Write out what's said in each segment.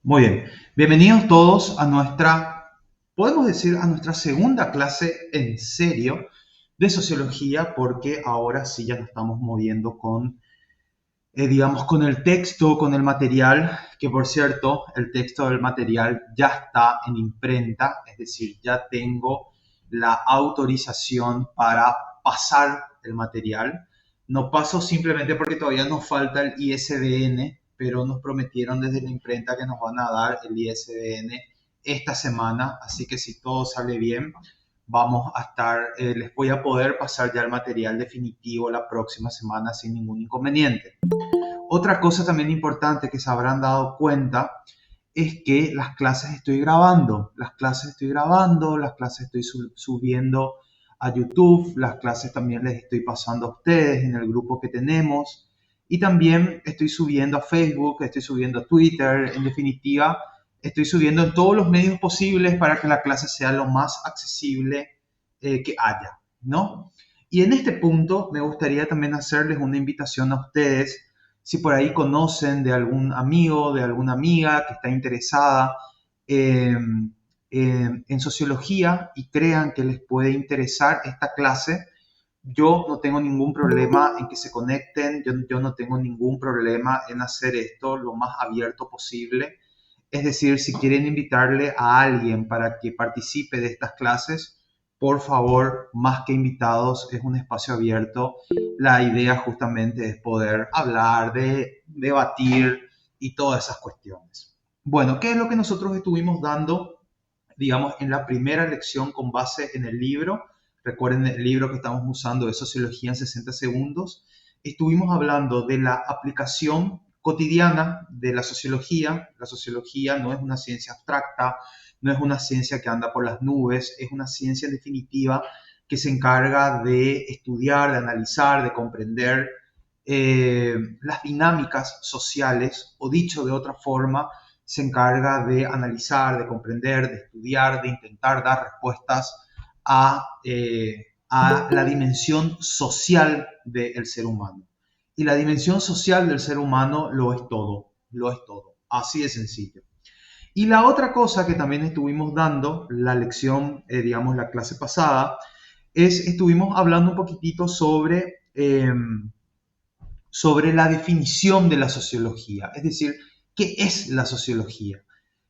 Muy bien, bienvenidos todos a podemos decir, a nuestra segunda clase en serio de sociología, porque ahora sí ya nos estamos moviendo digamos, con el texto, con el material, que por cierto, el texto del material ya está en imprenta, es decir, ya tengo la autorización para pasar el material. No paso simplemente porque todavía nos falta el ISBN, pero nos prometieron desde la imprenta que nos van a dar el ISBN esta semana, así que si todo sale bien, les voy a poder pasar ya el material definitivo la próxima semana sin ningún inconveniente. Otra cosa también importante que se habrán dado cuenta es que las clases estoy grabando, las clases estoy subiendo a YouTube, las clases también les estoy pasando a ustedes en el grupo que tenemos y también estoy subiendo a Facebook, estoy subiendo a Twitter, en definitiva, estoy subiendo en todos los medios posibles para que la clase sea lo más accesible que haya, ¿no? Y en este punto me gustaría también hacerles una invitación a ustedes si por ahí conocen de algún amigo, de alguna amiga que está interesada en sociología y crean que les puede interesar esta clase, yo no tengo ningún problema en que se conecten, yo no tengo ningún problema en hacer esto lo más abierto posible. Es decir, si quieren invitarle a alguien para que participe de estas clases, por favor, más que invitados, es un espacio abierto. La idea justamente es poder hablar, de debatir y todas esas cuestiones. Bueno, ¿qué es lo que nosotros estuvimos dando, digamos, en la primera lección con base en el libro? Recuerden el libro que estamos usando de Sociología en 60 segundos. Estuvimos hablando de la aplicación cotidiana de la sociología. La sociología no es una ciencia abstracta, no es una ciencia que anda por las nubes, es una ciencia en definitiva que se encarga de estudiar, de analizar, de comprender las dinámicas sociales, o dicho de otra forma, se encarga de analizar, de comprender, de estudiar, de intentar dar respuestas a la dimensión social del ser humano. Y la dimensión social del ser humano lo es todo, así de sencillo. Y la otra cosa que también estuvimos dando, la lección, digamos, la clase pasada, estuvimos hablando un poquitito sobre la definición de la sociología, es decir, ¿qué es la sociología?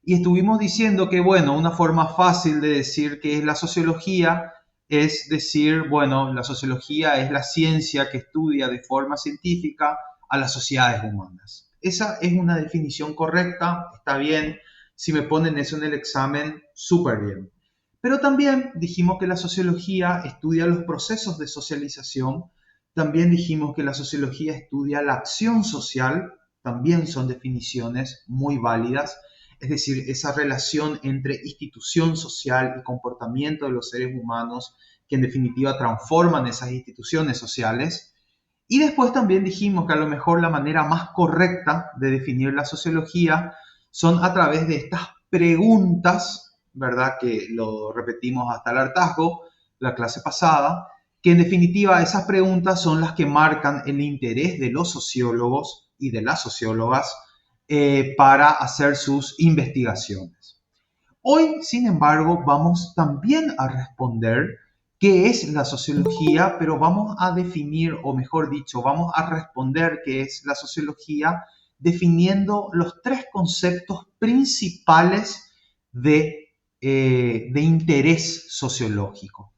Y estuvimos diciendo que, bueno, una forma fácil de decir qué es la sociología es decir, bueno, la sociología es la ciencia que estudia de forma científica a las sociedades humanas. Esa es una definición correcta, está bien. Si me ponen eso en el examen, súper bien. Pero también dijimos que la sociología estudia los procesos de socialización. También dijimos que la sociología estudia la acción social, también son definiciones muy válidas, es decir, esa relación entre institución social y comportamiento de los seres humanos que en definitiva transforman esas instituciones sociales. Y después también dijimos que a lo mejor la manera más correcta de definir la sociología son a través de estas preguntas, ¿verdad? Que lo repetimos hasta el hartazgo la clase pasada, que en definitiva esas preguntas son las que marcan el interés de los sociólogos y de las sociólogas para hacer sus investigaciones. Hoy, sin embargo, vamos también a responder qué es la sociología, pero vamos a definir, o mejor dicho, vamos a responder qué es la sociología definiendo los tres conceptos principales de interés sociológico.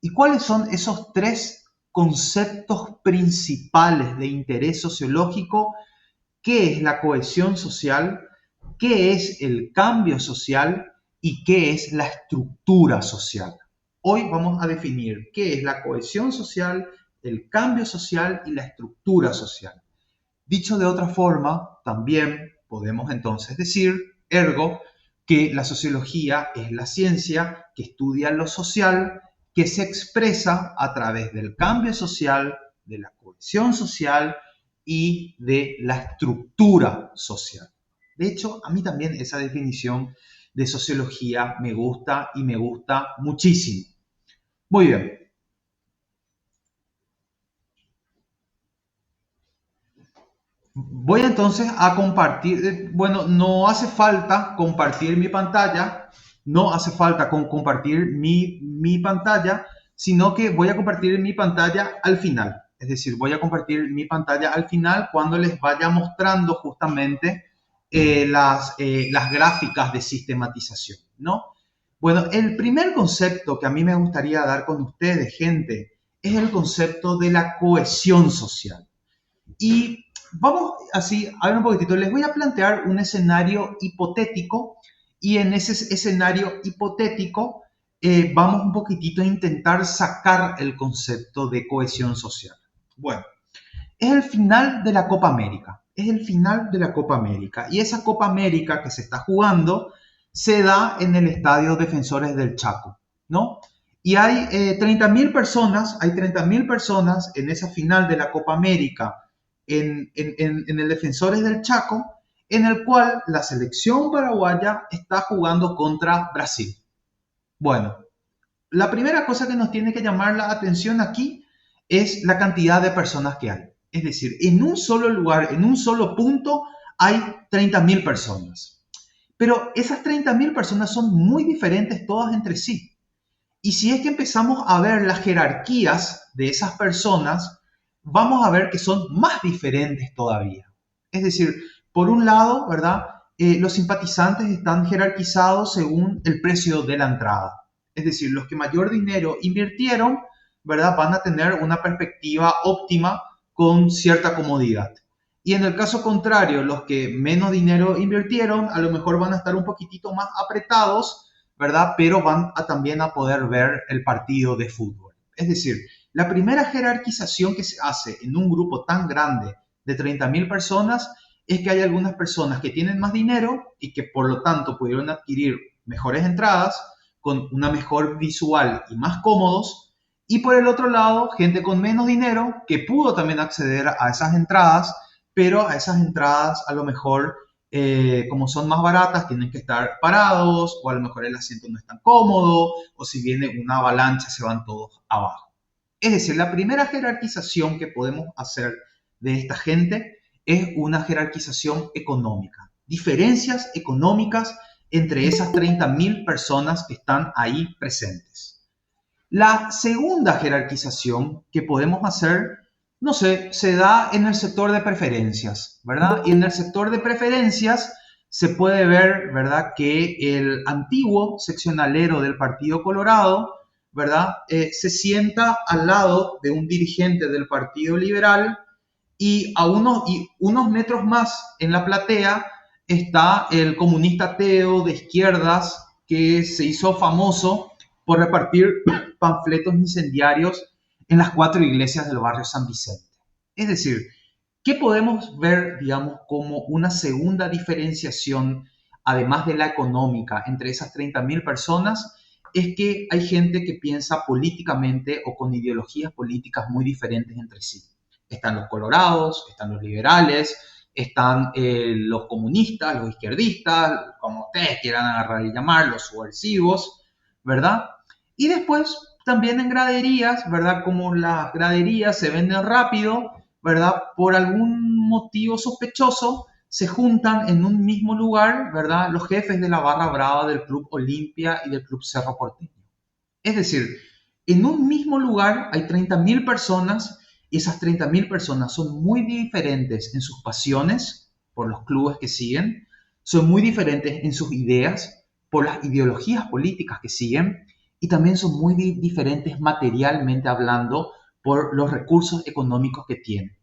¿Y cuáles son esos tres conceptos principales de interés sociológico? ¿Qué es la cohesión social? ¿Qué es el cambio social? ¿Y qué es la estructura social? Hoy vamos a definir qué es la cohesión social, el cambio social y la estructura social. Dicho de otra forma, también podemos entonces decir, ergo, que la sociología es la ciencia que estudia lo social, que se expresa a través del cambio social, de la cohesión social y de la estructura social. De hecho, a mí también esa definición de sociología me gusta y me gusta muchísimo. Muy bien. Voy entonces a compartir, bueno, no hace falta compartir mi pantalla, no hace falta compartir mi pantalla, sino que voy a compartir mi pantalla al final. Es decir, voy a compartir mi pantalla al final cuando les vaya mostrando justamente las gráficas de sistematización, ¿no? Bueno, el primer concepto que a mí me gustaría dar con ustedes, gente, es el concepto de la cohesión social. Y vamos así a ver un poquitito. Les voy a plantear un escenario hipotético y en ese escenario hipotético vamos un poquitito a intentar sacar el concepto de cohesión social. Bueno, es el final de la Copa América. Es el final de la Copa América. Y esa Copa América que se está jugando se da en el Estadio Defensores del Chaco, ¿no? Y hay 30.000 personas, hay 30.000 personas en esa final de la Copa América en el Defensores del Chaco, en el cual la selección paraguaya está jugando contra Brasil. Bueno, la primera cosa que nos tiene que llamar la atención aquí es la cantidad de personas que hay. Es decir, en un solo lugar, en un solo punto, hay 30.000 personas. Pero esas 30.000 personas son muy diferentes todas entre sí. Y si es que empezamos a ver las jerarquías de esas personas, vamos a ver que son más diferentes todavía. Es decir, por un lado, ¿verdad? Los simpatizantes están jerarquizados según el precio de la entrada. Es decir, los que mayor dinero invirtieron, ¿verdad? Van a tener una perspectiva óptima con cierta comodidad. Y en el caso contrario, los que menos dinero invirtieron, a lo mejor van a estar un poquitito más apretados, ¿verdad? Pero van a también a poder ver el partido de fútbol. Es decir, la primera jerarquización que se hace en un grupo tan grande de 30.000 personas es que hay algunas personas que tienen más dinero y que por lo tanto pudieron adquirir mejores entradas con una mejor visual y más cómodos. Y por el otro lado, gente con menos dinero que pudo también acceder a esas entradas, pero a esas entradas a lo mejor como son más baratas, tienen que estar parados, o a lo mejor el asiento no es tan cómodo, o si viene una avalancha se van todos abajo. Es decir, la primera jerarquización que podemos hacer de esta gente es una jerarquización económica. Diferencias económicas entre esas 30.000 personas que están ahí presentes. La segunda jerarquización que podemos hacer, no sé, se da en el sector de preferencias, ¿verdad? Y en el sector de preferencias se puede ver, ¿verdad?, que el antiguo seccionalero del Partido Colorado, ¿verdad?, se sienta al lado de un dirigente del Partido Liberal y unos metros más en la platea está el comunista ateo de izquierdas que se hizo famoso por repartir panfletos incendiarios en las 4 iglesias del barrio San Vicente. Es decir, ¿qué podemos ver, digamos, como una segunda diferenciación, además de la económica, entre esas 30.000 personas? Es que hay gente que piensa políticamente o con ideologías políticas muy diferentes entre sí. Están los colorados, están los liberales, están los comunistas, los izquierdistas, como ustedes quieran agarrar y llamar, los subversivos, ¿verdad? Y después también en graderías, ¿verdad? Como las graderías se venden rápido, ¿verdad? Por algún motivo sospechoso, se juntan en un mismo lugar, ¿verdad? Los jefes de la barra brava del Club Olimpia y del Club Cerro Porteño. Es decir, en un mismo lugar hay 30.000 personas y esas 30.000 personas son muy diferentes en sus pasiones por los clubes que siguen, son muy diferentes en sus ideas por las ideologías políticas que siguen y también son muy diferentes materialmente hablando por los recursos económicos que tienen.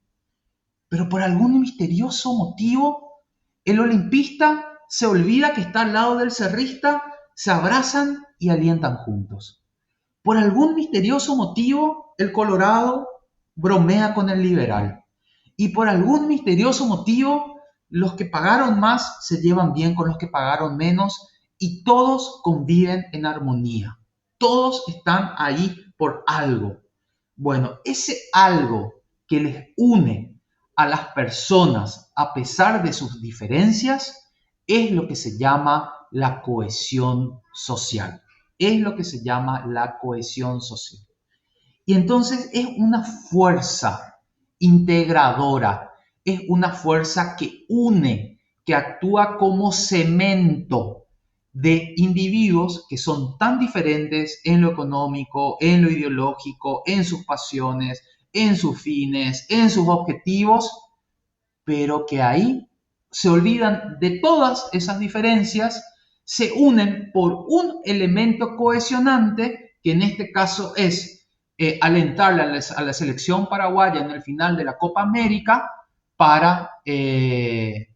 Pero por algún misterioso motivo, el olimpista se olvida que está al lado del cerrista, se abrazan y alientan juntos. Por algún misterioso motivo, el Colorado bromea con el liberal. Y por algún misterioso motivo, los que pagaron más se llevan bien con los que pagaron menos y todos conviven en armonía. Todos están ahí por algo. Bueno, ese algo que les une a las personas a pesar de sus diferencias es lo que se llama la cohesión social. Es lo que se llama la cohesión social. Y entonces es una fuerza integradora, es una fuerza que une, que actúa como cemento de individuos que son tan diferentes en lo económico, en lo ideológico, en sus pasiones, en sus fines, en sus objetivos, pero que ahí se olvidan de todas esas diferencias, se unen por un elemento cohesionante, que en este caso es alentarle a la selección paraguaya en el final de la Copa América para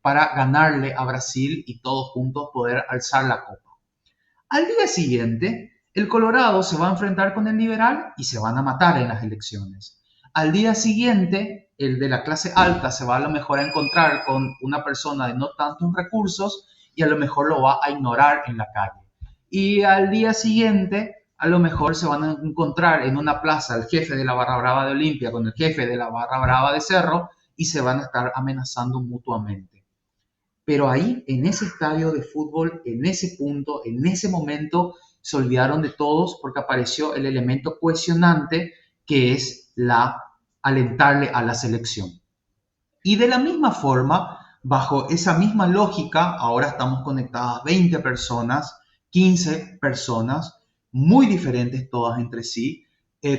ganarle a Brasil y todos juntos poder alzar la copa. Al día siguiente, el Colorado se va a enfrentar con el Liberal y se van a matar en las elecciones. Al día siguiente, el de la clase alta se va a lo mejor a encontrar con una persona de no tantos recursos y a lo mejor lo va a ignorar en la calle. Y al día siguiente, a lo mejor se van a encontrar en una plaza el jefe de la Barra Brava de Olimpia con el jefe de la Barra Brava de Cerro y se van a estar amenazando mutuamente. Pero ahí, en ese estadio de fútbol, en ese punto, en ese momento, se olvidaron de todos porque apareció el elemento cohesionante que es alentarle a la selección. Y de la misma forma, bajo esa misma lógica, ahora estamos conectadas 20 personas, 15 personas, muy diferentes todas entre sí,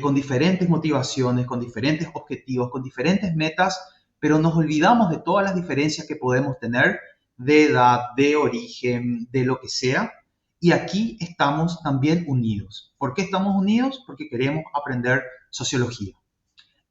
con diferentes motivaciones, con diferentes objetivos, con diferentes metas, pero nos olvidamos de todas las diferencias que podemos tener de edad, de origen, de lo que sea. Y aquí estamos también unidos. ¿Por qué estamos unidos? Porque queremos aprender sociología.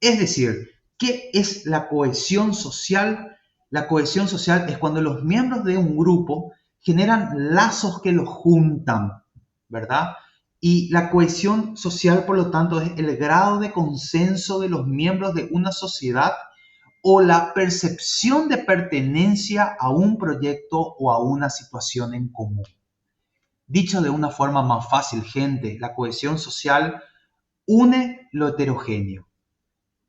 Es decir, ¿qué es la cohesión social? La cohesión social es cuando los miembros de un grupo generan lazos que los juntan, ¿verdad? Y la cohesión social, por lo tanto, es el grado de consenso de los miembros de una sociedad o la percepción de pertenencia a un proyecto o a una situación en común. Dicho de una forma más fácil, gente, la cohesión social une lo heterogéneo,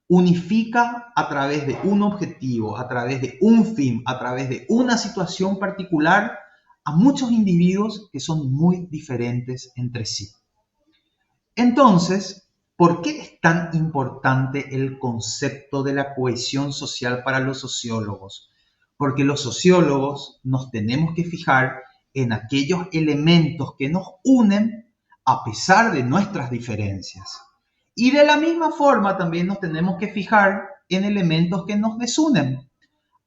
unifica a través de un objetivo, a través de un fin, a través de una situación particular a muchos individuos que son muy diferentes entre sí. Entonces, ¿por qué es tan importante el concepto de la cohesión social para los sociólogos? Porque los sociólogos nos tenemos que fijar en aquellos elementos que nos unen a pesar de nuestras diferencias. Y de la misma forma también nos tenemos que fijar en elementos que nos desunen.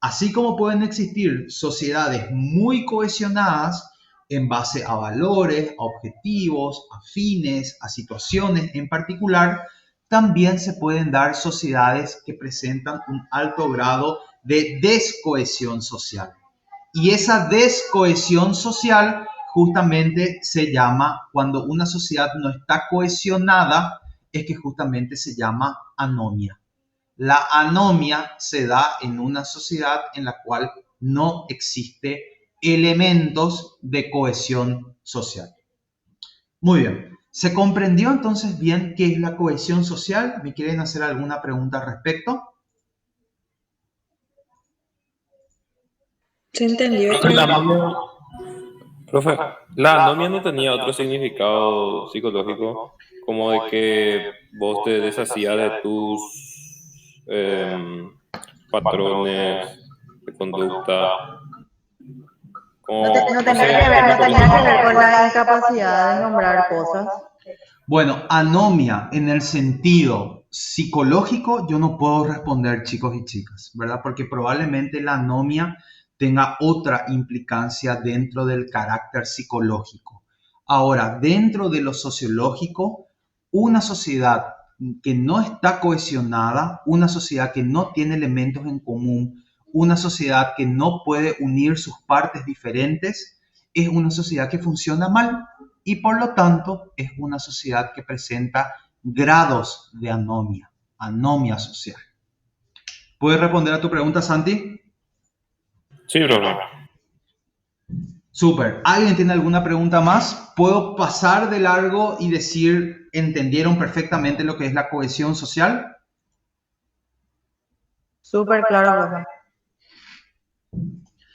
Así como pueden existir sociedades muy cohesionadas en base a valores, a objetivos, a fines, a situaciones en particular, también se pueden dar sociedades que presentan un alto grado de descohesión social. Y esa descohesión social justamente se llama, cuando una sociedad no está cohesionada, es que justamente se llama anomia. La anomia se da en una sociedad en la cual no existe elementos de cohesión social. Muy bien. ¿Se comprendió entonces bien qué es la cohesión social? ¿Me quieren hacer alguna pregunta al respecto? Se entendió, Profe, che. profe, la anomia no tenía otro significado psicológico, como de que vos te deshacías de tus patrones de conducta, como, No no tenía sé, que ver, una no tenía que ver con la persona. incapacidad de nombrar cosas. Bueno, anomia en el sentido psicológico, yo no puedo responder, chicos y chicas, ¿verdad? Porque probablemente la anomia tenga otra implicancia dentro del carácter psicológico. Ahora, dentro de lo sociológico, una sociedad que no está cohesionada, una sociedad que no tiene elementos en común, una sociedad que no puede unir sus partes diferentes, es una sociedad que funciona mal y por lo tanto es una sociedad que presenta grados de anomia, anomia social. ¿Puedes responder a tu pregunta, Santi? Sí, profe. Súper. ¿Alguien tiene alguna pregunta más? ¿Puedo pasar de largo y decir, entendieron perfectamente lo que es la cohesión social? Súper claro, profe.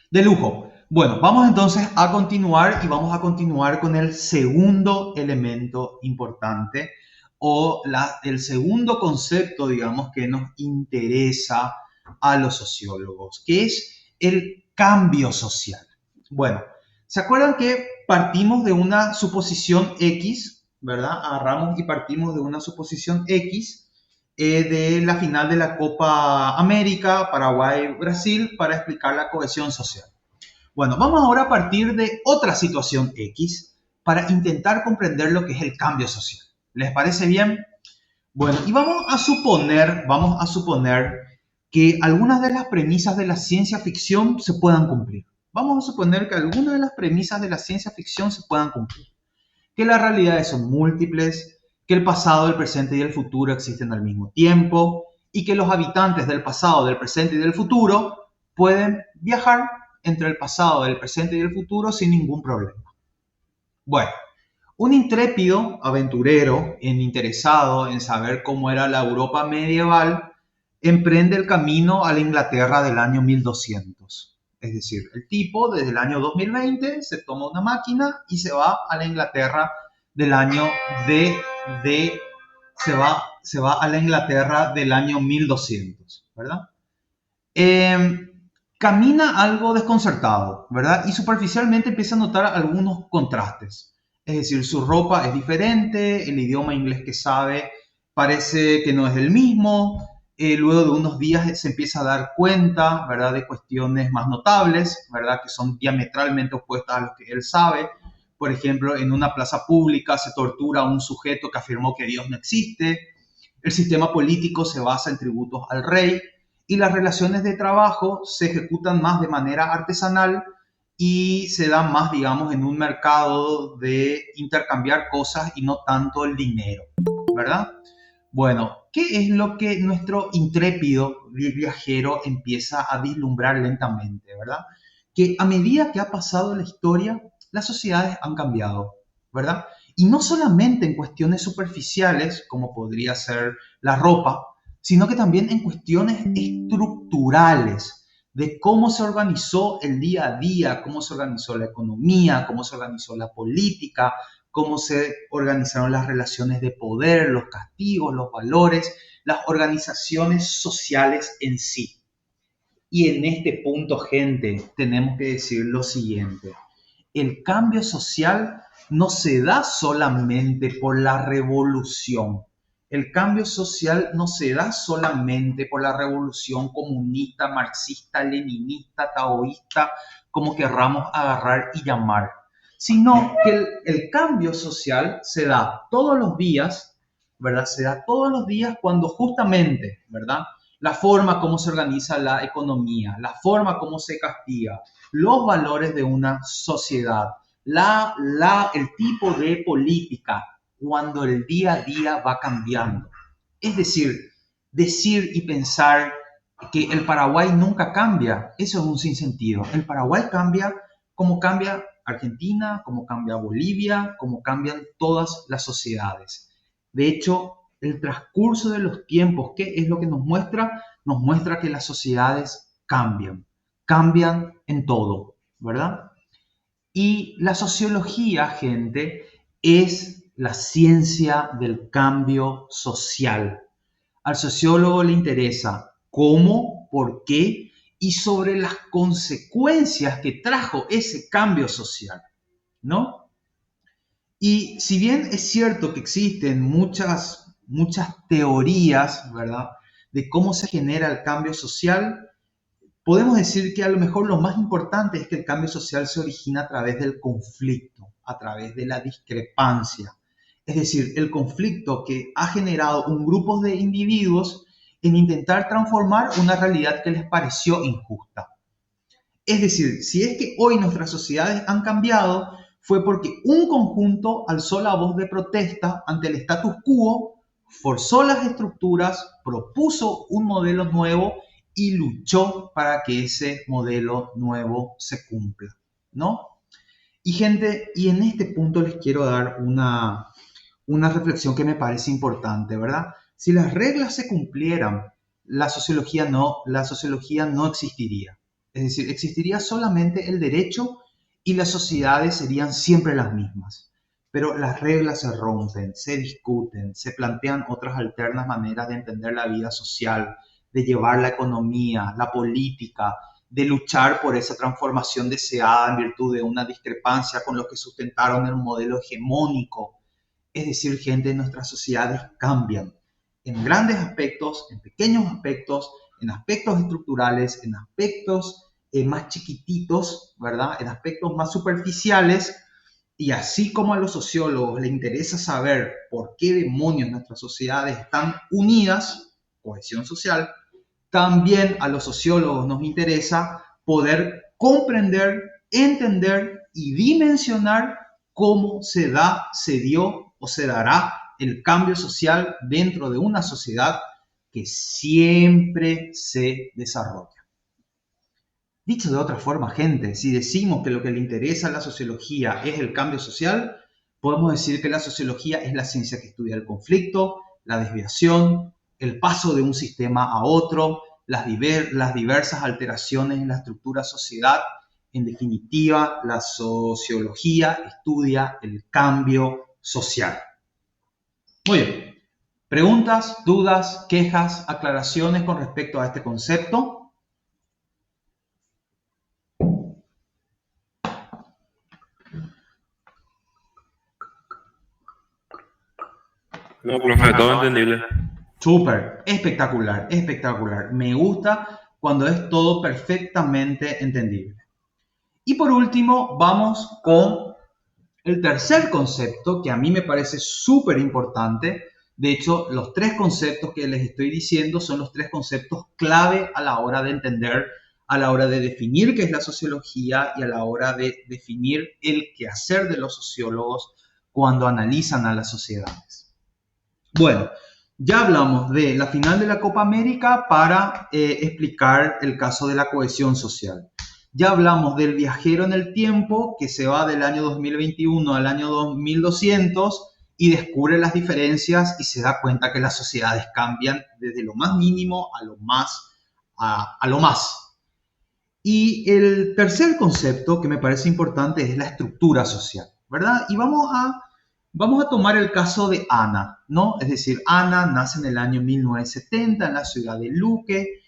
De lujo. Bueno, vamos entonces a continuar y vamos a continuar con el segundo elemento importante o el segundo concepto, digamos, que nos interesa a los sociólogos, que es el cambio social. Bueno, ¿se acuerdan que partimos de una suposición X, ¿verdad? Agarramos y partimos de una suposición X de la final de la Copa América, Paraguay-Brasil, para explicar la cohesión social. Bueno, vamos ahora a partir de otra situación X para intentar comprender lo que es el cambio social. ¿Les parece bien? Bueno, y vamos a suponer que algunas de las premisas de la ciencia ficción se puedan cumplir. Vamos a suponer que algunas de las premisas de la ciencia ficción se puedan cumplir. Que las realidades son múltiples, que el pasado, el presente y el futuro existen al mismo tiempo, y que los habitantes del pasado, del presente y del futuro pueden viajar entre el pasado, el presente y el futuro sin ningún problema. Bueno, un intrépido aventurero, interesado en saber cómo era la Europa medieval, emprende el camino a la Inglaterra del año 1200. Es decir, el tipo desde el año 2020 se toma una máquina y se va a la Inglaterra del año se va a la Inglaterra del año 1200, ¿verdad? Camina algo desconcertado, ¿verdad? Y superficialmente empieza a notar algunos contrastes. Es decir, su ropa es diferente, el idioma inglés que sabe parece que no es el mismo. Luego de unos días se empieza a dar cuenta, ¿verdad?, de cuestiones más notables, ¿verdad?, que son diametralmente opuestas a lo que él sabe. Por ejemplo, en una plaza pública se tortura a un sujeto que afirmó que Dios no existe. El sistema político se basa en tributos al rey. Y las relaciones de trabajo se ejecutan más de manera artesanal y se dan más, digamos, en un mercado de intercambiar cosas y no tanto el dinero, ¿verdad? Bueno, ¿qué es lo que nuestro intrépido viajero empieza a vislumbrar lentamente, ¿verdad? Que a medida que ha pasado la historia, las sociedades han cambiado, ¿verdad? Y no solamente en cuestiones superficiales, como podría ser la ropa, sino que también en cuestiones estructurales de cómo se organizó el día a día, cómo se organizó la economía, cómo se organizó la política, cómo se organizaron las relaciones de poder, los castigos, los valores, las organizaciones sociales en sí. Y en este punto, gente, tenemos que decir lo siguiente. El cambio social no se da solamente por la revolución. El cambio social no se da solamente por la revolución comunista, marxista, leninista, taoísta, como querramos agarrar y llamar, sino que el cambio social se da todos los días, ¿verdad? Se da todos los días cuando justamente, ¿verdad?, la forma como se organiza la economía, la forma como se castiga, los valores de una sociedad, el tipo de política, cuando el día a día va cambiando. Es decir y pensar que el Paraguay nunca cambia, eso es un sinsentido. El Paraguay cambia como cambia Argentina, como cambia Bolivia, como cambian todas las sociedades. De hecho, el transcurso de los tiempos, ¿qué es lo que nos muestra? Nos muestra que las sociedades cambian en todo, ¿verdad? Y la sociología, gente, es la ciencia del cambio social. Al sociólogo le interesa cómo, por qué y sobre las consecuencias que trajo ese cambio social, ¿no? Y si bien es cierto que existen muchas teorías, ¿verdad?, de cómo se genera el cambio social, podemos decir que a lo mejor lo más importante es que el cambio social se origina a través del conflicto, a través de la discrepancia. Es decir, el conflicto que ha generado un grupo de individuos en intentar transformar una realidad que les pareció injusta. Es decir, si es que hoy nuestras sociedades han cambiado, fue porque un conjunto alzó la voz de protesta ante el status quo, forzó las estructuras, propuso un modelo nuevo y luchó para que ese modelo nuevo se cumpla, ¿no? Y gente, y en este punto les quiero dar una reflexión que me parece importante, ¿verdad? Si las reglas se cumplieran, la sociología no existiría. Es decir, existiría solamente el derecho y las sociedades serían siempre las mismas. Pero las reglas se rompen, se discuten, se plantean otras alternas maneras de entender la vida social, de llevar la economía, la política, de luchar por esa transformación deseada en virtud de una discrepancia con los que sustentaron el modelo hegemónico. Es decir, gente, nuestras sociedades cambian en grandes aspectos, en pequeños aspectos, en aspectos estructurales, en aspectos más chiquititos, ¿verdad? En aspectos más superficiales. Y así como a los sociólogos les interesa saber por qué demonios nuestras sociedades están unidas, cohesión social, también a los sociólogos nos interesa poder comprender, entender y dimensionar cómo se da, se dio o se dará el cambio social dentro de una sociedad que siempre se desarrolla. Dicho de otra forma, gente, si decimos que lo que le interesa a la sociología es el cambio social, podemos decir que la sociología es la ciencia que estudia el conflicto, la desviación, el paso de un sistema a otro, las diversas alteraciones en la estructura sociedad. En definitiva, la sociología estudia el cambio social. Muy bien. ¿Preguntas, dudas, quejas, aclaraciones con respecto a este concepto? No, profe, todo entendible. Súper, espectacular, espectacular. Me gusta cuando es todo perfectamente entendible. Y por último, vamos con el tercer concepto que a mí me parece súper importante. De hecho, los tres conceptos que les estoy diciendo son los tres conceptos clave a la hora de entender, a la hora de definir qué es la sociología y a la hora de definir el quehacer de los sociólogos cuando analizan a las sociedades. Bueno, ya hablamos de la final de la Copa América para explicar el caso de la cohesión social. Ya hablamos del viajero en el tiempo que se va del año 2021 al año 2200 y descubre las diferencias y se da cuenta que las sociedades cambian desde lo más mínimo a lo más. Y el tercer concepto que me parece importante es la estructura social, ¿verdad? Y vamos a tomar el caso de Ana, ¿no? Es decir, Ana nace en el año 1970 en la ciudad de Luque,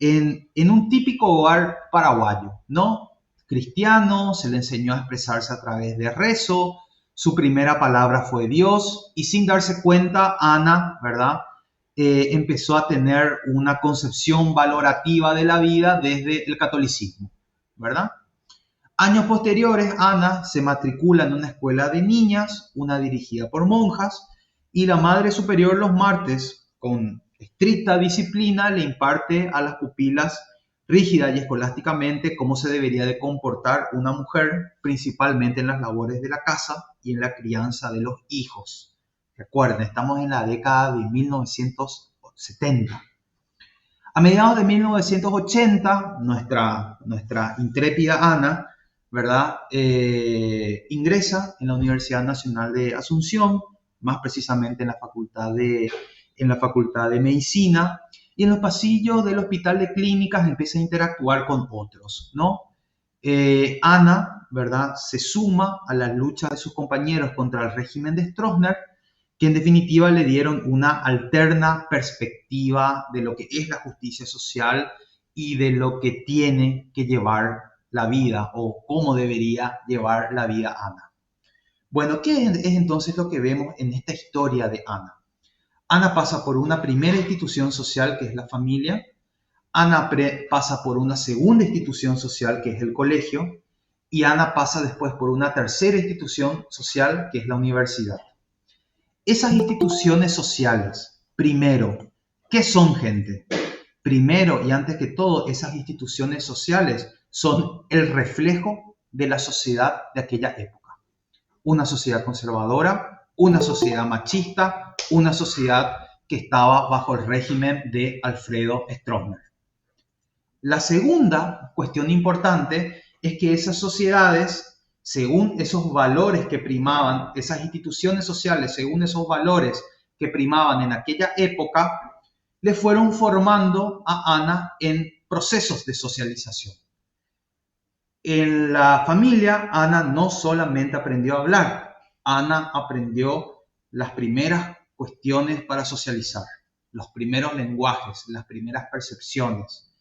en un típico hogar paraguayo, ¿no? Cristiano, se le enseñó a expresarse a través de rezo, su primera palabra fue Dios, y sin darse cuenta, Ana, ¿verdad? Empezó a tener una concepción valorativa de la vida desde el catolicismo, ¿verdad? Años posteriores, Ana se matricula en una escuela de niñas, una dirigida por monjas, y la Madre Superior los martes, con estricta disciplina, le imparte a las pupilas rígida y escolásticamente cómo se debería de comportar una mujer, principalmente en las labores de la casa y en la crianza de los hijos. Recuerden, estamos en la década de 1970. A mediados de 1980, nuestra intrépida Ana, ¿verdad? Ingresa en la Universidad Nacional de Asunción, más precisamente en la Facultad de Medicina, y en los pasillos del Hospital de Clínicas empieza a interactuar con otros, ¿no? Ana, ¿verdad?, se suma a la lucha de sus compañeros contra el régimen de Stroessner, que en definitiva le dieron una alterna perspectiva de lo que es la justicia social y de lo que tiene que llevar la vida o cómo debería llevar la vida Ana. Bueno, ¿qué es entonces lo que vemos en esta historia de Ana? Ana pasa por una primera institución social que es la familia, Ana pasa por una segunda institución social que es el colegio y Ana pasa después por una tercera institución social que es la universidad. Esas instituciones sociales, primero, ¿qué son, gente? Primero y antes que todo, esas instituciones sociales son el reflejo de la sociedad de aquella época. Una sociedad conservadora, una sociedad machista, una sociedad que estaba bajo el régimen de Alfredo Stroessner. La segunda cuestión importante es que esas sociedades, según esos valores que primaban, esas instituciones sociales, según esos valores que primaban en aquella época, le fueron formando a Ana en procesos de socialización. En la familia, Ana no solamente aprendió a hablar, Ana aprendió las primeras cuestiones para socializar. los primeros lenguajes, las primeras percepciones.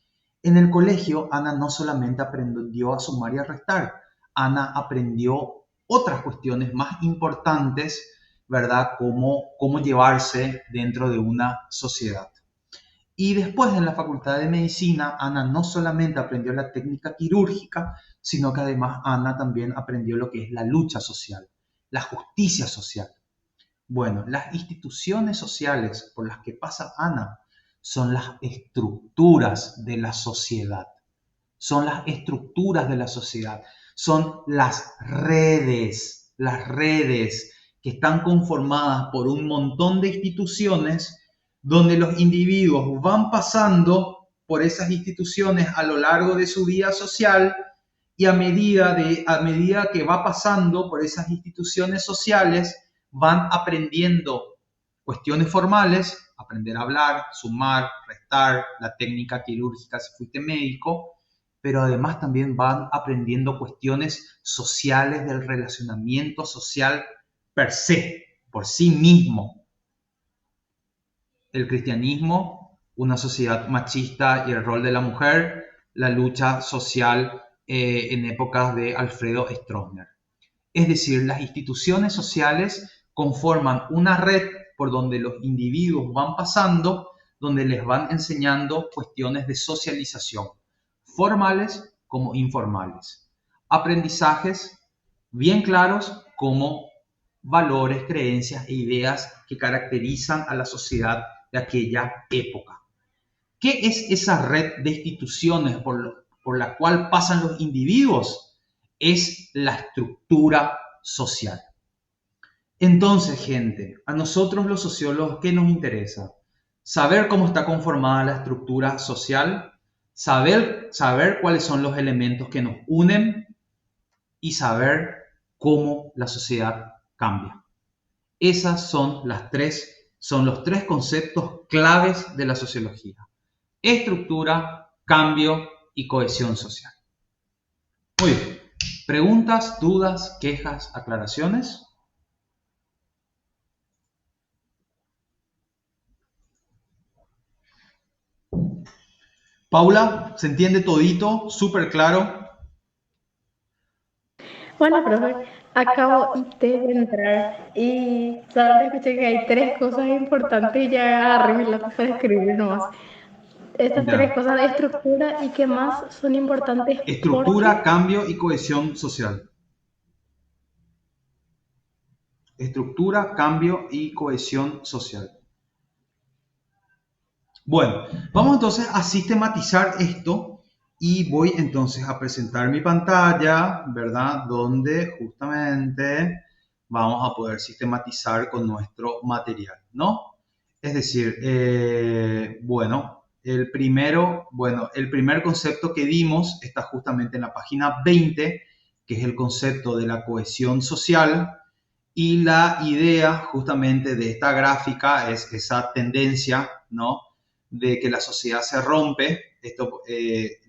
En el colegio, Ana no solamente aprendió a sumar y a restar, Ana aprendió otras cuestiones más importantes, ¿verdad? Cómo llevarse dentro de una sociedad. Y después en la Facultad de Medicina, Ana no solamente aprendió la técnica quirúrgica, sino que además Ana también aprendió lo que es la lucha social, la justicia social. Bueno, las instituciones sociales por las que pasa Ana son las estructuras de la sociedad. Son las estructuras de la sociedad. Son las redes que están conformadas por un montón de instituciones donde los individuos van pasando por esas instituciones a lo largo de su vida social y a medida que va pasando por esas instituciones sociales van aprendiendo cuestiones formales, aprender a hablar, sumar, restar, la técnica quirúrgica si fuiste médico, pero además también van aprendiendo cuestiones sociales del relacionamiento social per se, por sí mismo. El cristianismo, una sociedad machista y el rol de la mujer, la lucha social en épocas de Alfredo Stroessner. Es decir, las instituciones sociales conforman una red por donde los individuos van pasando, donde les van enseñando cuestiones de socialización, formales como informales. Aprendizajes bien claros como valores, creencias e ideas que caracterizan a la sociedad de aquella época. ¿Qué es esa red de instituciones por la cual pasan los individuos? Es la estructura social. Entonces, gente, a nosotros los sociólogos, ¿qué nos interesa? Saber cómo está conformada la estructura social, saber cuáles son los elementos que nos unen y saber cómo la sociedad cambia. Esas son los tres conceptos claves de la sociología: estructura, cambio y cohesión social. Muy bien. ¿Preguntas, dudas, quejas, aclaraciones? Paula, ¿se entiende todito? ¿Súper claro? Bueno, profe, acabo de entrar y solo escuché que hay tres cosas importantes y ya agarré mi lápiz para escribir nomás. Estas tres Ya. cosas de estructura y que más son importantes Estructura, porque cambio y cohesión social. Estructura, cambio y cohesión social. Bueno, vamos entonces a sistematizar esto y voy entonces a presentar mi pantalla, ¿verdad? Donde justamente vamos a poder sistematizar con nuestro material, ¿no? Es decir, el primer concepto que dimos está justamente en la página 20, que es el concepto de la cohesión social. Y la idea justamente de esta gráfica es esa tendencia, ¿no?, de que la sociedad se rompe,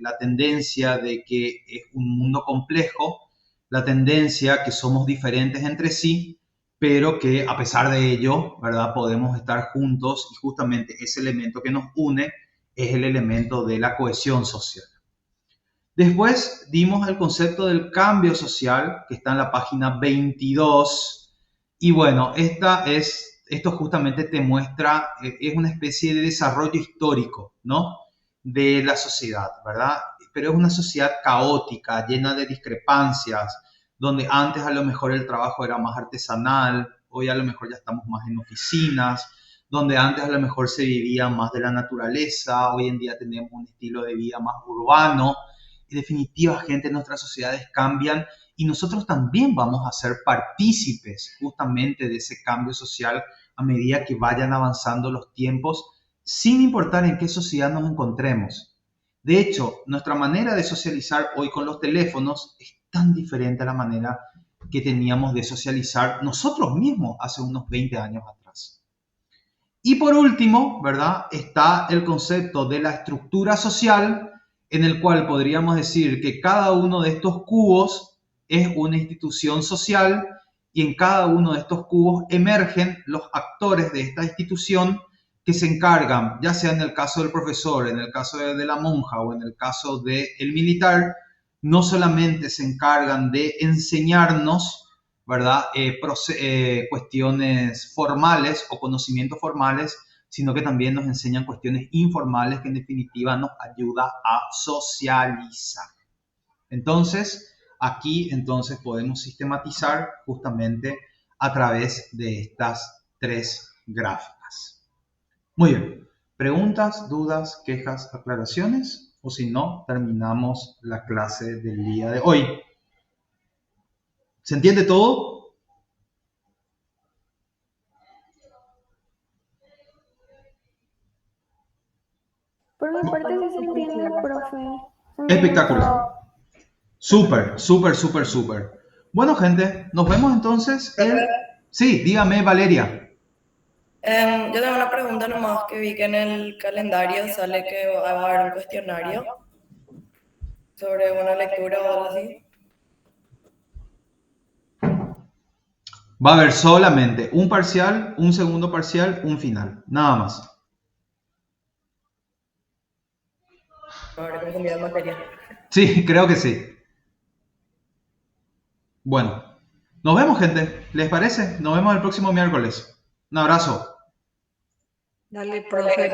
la tendencia de que es un mundo complejo, la tendencia que somos diferentes entre sí, pero que a pesar de ello, ¿verdad?, podemos estar juntos y justamente ese elemento que nos une es el elemento de la cohesión social. Después dimos el concepto del cambio social, que está en la página 22. Y bueno, esto justamente te muestra, es una especie de desarrollo histórico, ¿no?, de la sociedad, ¿verdad? Pero es una sociedad caótica, llena de discrepancias, donde antes a lo mejor el trabajo era más artesanal, hoy a lo mejor ya estamos más en oficinas, donde antes a lo mejor se vivía más de la naturaleza, hoy en día tenemos un estilo de vida más urbano. En definitiva, gente, nuestras sociedades cambian y nosotros también vamos a ser partícipes justamente de ese cambio social a medida que vayan avanzando los tiempos, sin importar en qué sociedad nos encontremos. De hecho, nuestra manera de socializar hoy con los teléfonos es tan diferente a la manera que teníamos de socializar nosotros mismos hace unos 20 años atrás. Y por último, ¿verdad?, está el concepto de la estructura social, en el cual podríamos decir que cada uno de estos cubos es una institución social y en cada uno de estos cubos emergen los actores de esta institución que se encargan, ya sea en el caso del profesor, en el caso de la monja o en el caso del militar, no solamente se encargan de enseñarnos, ¿verdad? Cuestiones formales o conocimientos formales, sino que también nos enseñan cuestiones informales que en definitiva nos ayuda a socializar. Entonces, aquí entonces podemos sistematizar justamente a través de estas 3 gráficas. Muy bien. ¿Preguntas, dudas, quejas, aclaraciones? O si no, terminamos la clase del día de hoy. ¿Se entiende todo? Por mi parte sí se entiende, profe. Espectacular. Súper, súper, súper, súper. Bueno, gente, nos vemos entonces. Sí, dígame, Valeria. Yo tengo una pregunta nomás que vi que en el calendario sale que va a haber un cuestionario sobre una lectura o algo así. Va a haber solamente un parcial, un segundo parcial, un final. Nada más. Ahora confundida de materia. Sí, creo que sí. Bueno, nos vemos, gente. ¿Les parece? Nos vemos el próximo miércoles. Un abrazo. Dale, profe.